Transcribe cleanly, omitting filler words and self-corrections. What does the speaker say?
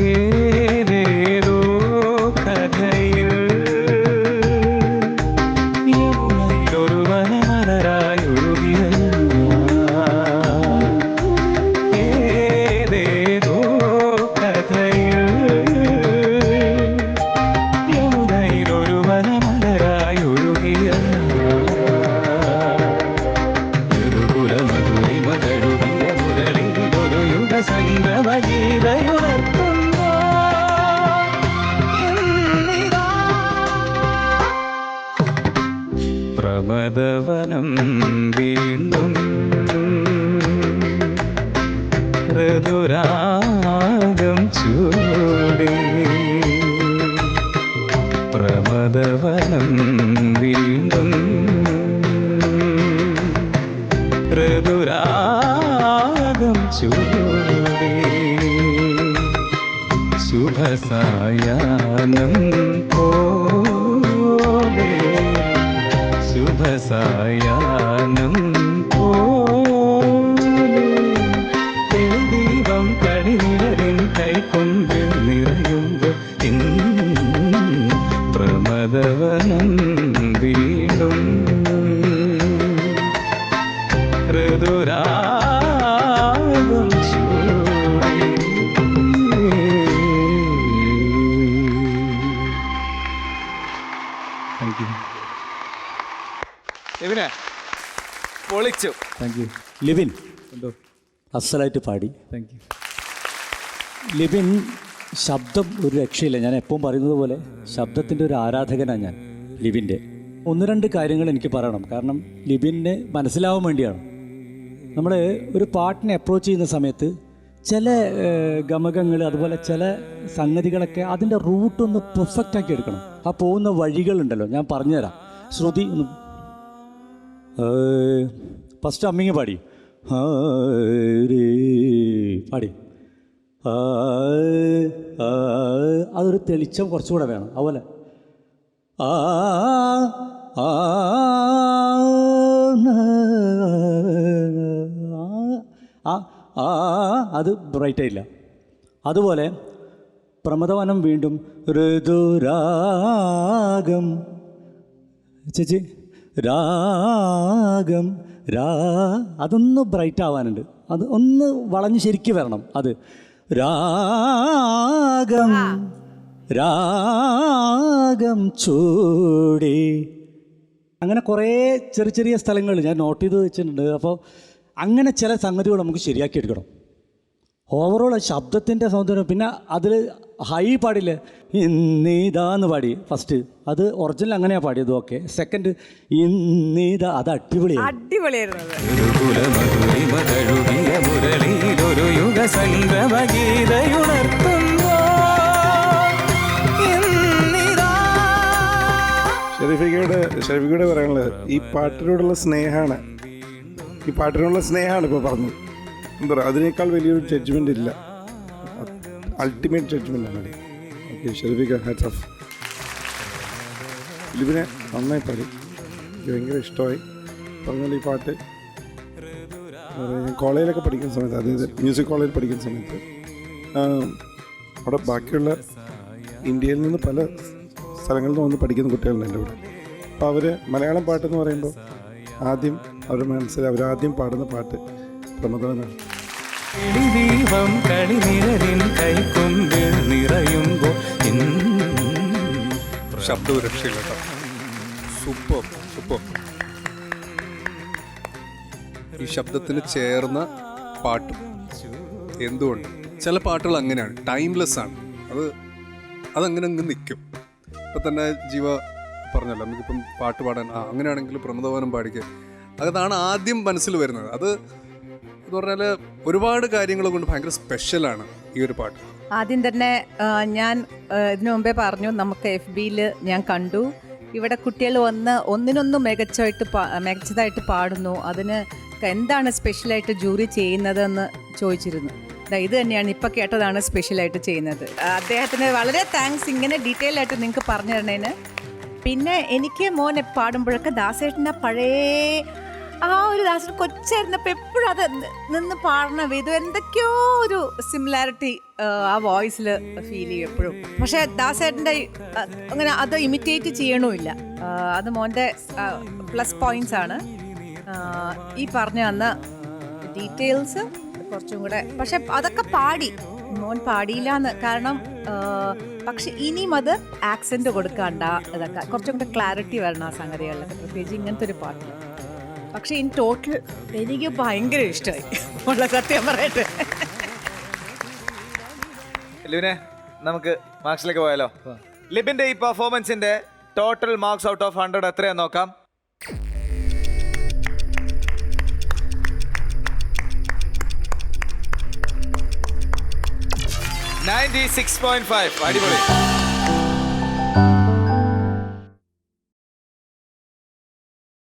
ഏതേതോ കഥയിൽ യമുനയിലൊരു വനമലരായൊഴുകിയ ഏതേതോ കഥയിൽ യമുനയിലൊരു വനമലരായൊഴുകിയ പ്രമദവനം വീണ്ടും ഋതുരാഗം ചൂടി പ്രമദവനം വീണ്ടും ഋതുരാഗം ചൂടി ശുഭസായാഹ്നം പോലെ ശുഭസായാഹ്നം പോലെ ദീപം കണിനിഴലിൻ കൈക്കൊമ്പിൽ നിറയുമ്പോൾ പ്രമദവനം വീണ്ടും ഋതുരാഗം ചൂടി. Thank you. ലിബിനെ പൊളിച്ചു. Thank you. ലിബിൻ എന്തോ അസലായിട്ട് പാടി. Thank you. ലിബിൻ ശബ്ദം ഒരു രക്ഷയില്ല. ഞാൻ എപ്പോഴും പറയുന്നത് പോലെ ശബ്ദത്തിൻ്റെ ഒരു ആരാധകനാണ് ഞാൻ ലിബിൻ്റെ. ഒന്ന് രണ്ട് കാര്യങ്ങൾ എനിക്ക് പറയണം, കാരണം ലിബിനെ മനസ്സിലാവാൻ വേണ്ടിയാണ്. നമ്മൾ ഒരു പാട്ടിനെ അപ്രോച്ച് ചെയ്യുന്ന സമയത്ത് ചില ഗമകങ്ങൾ അതുപോലെ ചില സംഗതികളൊക്കെ അതിൻ്റെ റൂട്ടൊന്ന് പെർഫെക്റ്റാക്കി എടുക്കണം. ആ പോകുന്ന വഴികളുണ്ടല്ലോ, ഞാൻ പറഞ്ഞുതരാം. ശ്രുതി ഒന്ന് ഫസ്റ്റ് അമ്മിങ് പാടി പാടി അതൊരു തെളിച്ചം കുറച്ചുകൂടെ വേണം. അതുപോലെ അത് ബ്രൈറ്റായില്ല. അതുപോലെ പ്രമദവനം വീണ്ടും ഋതുരാഗം ചേച്ചി രാഗം അതൊന്ന് ബ്രൈറ്റ് ആവാനുണ്ട്. അത് ഒന്ന് വളഞ്ഞ് ശരിക്ക് വരണം. അത് രാഗം രാഗം ചൂടി. അങ്ങനെ കുറേ ചെറിയ ചെറിയ സ്ഥലങ്ങൾ ഞാൻ നോട്ട് ചെയ്ത് വെച്ചിട്ടുണ്ട്. അപ്പോൾ അങ്ങനെ ചില സംഗതികൾ നമുക്ക് ശരിയാക്കി എടുക്കണം. ഓവറോൾ ശബ്ദത്തിൻ്റെ സൗന്ദര്യം. പിന്നെ അതിൽ ഹൈ പാടില്ലേ, ഇന്നീതാന്ന് പാടി ഫസ്റ്റ്. അത് ഒറിജിനൽ അങ്ങനെയാണ് പാടിയത്. ഓക്കെ. സെക്കൻഡ് ഇന്നീതാ, അത് അടിപൊളിയായിരുന്നു. ഷെരീഫിക്കയോട് പറയാനുള്ളത് ഈ പാട്ടിനോടുള്ള സ്നേഹമാണ്. ഈ പാട്ടിനോടുള്ള സ്നേഹമാണ് ഇപ്പോൾ പറഞ്ഞത്. എന്താ പറയുക, അതിനേക്കാൾ വലിയൊരു ജഡ്ജ്മെൻ്റ് ഇല്ല. അൾട്ടിമേറ്റ് ജഡ്ജ്മെൻ്റാണ്. ഓക്കെ, ഷെരീഫിക്ക ഹാറ്റ്സ് ഓഫ്. ലിബിനെ നന്നായി പാടി, എനിക്ക് ഭയങ്കര ഇഷ്ടമായി. പറഞ്ഞാൽ ഈ പാട്ട് കോളേജിലൊക്കെ പഠിക്കുന്ന സമയത്ത്, അതായത് മ്യൂസിക് കോളേജിൽ പഠിക്കുന്ന സമയത്ത് അവിടെ ബാക്കിയുള്ള ഇന്ത്യയിൽ നിന്ന് പല സ്ഥലങ്ങളിൽ നിന്ന് വന്ന് പഠിക്കുന്ന കുട്ടികളുണ്ട് എൻ്റെ കൂടെ. അപ്പോൾ അവർ മലയാളം പാട്ടെന്ന് പറയുമ്പോൾ ആദ്യം അവരുടെ മനസ്സിൽ അവരാദ്യം പാടുന്ന പാട്ട് പ്രമദവനാണ്. ശബ്ദവും രക്ഷയില്ല. Super super. ഈ ശബ്ദത്തിന് ചേർന്ന പാട്ടും. എന്തുകൊണ്ട് ചില പാട്ടുകൾ അങ്ങനെയാണ്, ടൈംലെസ് ആണ്. അതങ്ങനെ അങ്ങ് നിൽക്കും. ഇപ്പം തന്നെ ജീവ പറഞ്ഞല്ലോ, നമുക്കിപ്പം പാട്ട് പാടാൻ അങ്ങനെയാണെങ്കിൽ പ്രമദവനം പാടിക്കുക, അതാണ് ആദ്യം മനസ്സിൽ വരുന്നത്. അത് എന്ന് പറഞ്ഞാൽ ഒരുപാട് കാര്യങ്ങൾ കൊണ്ട് ഭയങ്കര സ്പെഷ്യലാണ് ഈ ഒരു പാട്ട്. ആദ്യം തന്നെ ഞാൻ ഇതിനു മുമ്പേ പറഞ്ഞു, നമുക്ക് FBയിൽ ഞാൻ കണ്ടു ഇവിടെ കുട്ടികൾ ഒന്നിനൊന്നും മികച്ചതായിട്ട് പാടുന്നു. അതിന് എന്താണ് സ്പെഷ്യലായിട്ട് ജൂറി ചെയ്യുന്നതെന്ന് ചോദിച്ചിരുന്നു. ഇത് തന്നെയാണ് ഇപ്പം കേട്ടതാണ് സ്പെഷ്യലായിട്ട് ചെയ്യുന്നത്. അദ്ദേഹത്തിന് വളരെ താങ്ക്സ് ഇങ്ങനെ ഡീറ്റെയിൽ ആയിട്ട് നിങ്ങൾക്ക് പറഞ്ഞു തരണേന്. പിന്നെ എനിക്ക് മോനെ പാടുമ്പോഴൊക്കെ ദാസേട്ടൻ്റെ പഴയ ആ ഒരു ദാസൻ കൊച്ചായിരുന്നപ്പോൾ എപ്പോഴും അത് നിന്ന് പാടണ ഇത് എന്തൊക്കെയോ ഒരു സിമിലാരിറ്റി ആ വോയിസിൽ ഫീൽ ചെയ്യും എപ്പോഴും. പക്ഷെ ദാസേട്ടൻ്റെ അങ്ങനെ അത് ഇമിറ്റേറ്റ് ചെയ്യണമില്ല. അത് മോൻ്റെ പ്ലസ് പോയിന്റ്സ് ആണ്. ഈ പറഞ്ഞു തന്ന ഡീറ്റെയിൽസ് കുറച്ചും കൂടെ, പക്ഷെ അതൊക്കെ പാടി മോൻ പാടിയില്ല എന്ന്. കാരണം പക്ഷെ ഇനിയും അത് ആക്സെന്റ് കൊടുക്കണ്ട, ഇതൊക്കെ കുറച്ചും കൂടെ ക്ലാരിറ്റി വരണം ആ സംഗതികളിലൊക്കെ, പ്രത്യേകിച്ച് ഇങ്ങനത്തെ ഒരു പാട്ടിൽ. പക്ഷെ ഇൻ ടോട്ടൽ എനിക്ക് ഭയങ്കര ഇഷ്ടമായി ഉള്ള സത്യം പറയട്ടെ. ലിബിനെ, നമുക്ക് മാർക്സിലേക്ക് പോയാലോ? ലിബിന്റെ ഈ പെർഫോമൻസിന്റെ ടോട്ടൽ മാർക്സ് ഔട്ട് ഓഫ് 100 എത്രയാന്ന് നോക്കാം. 96.5. അടിപൊളി.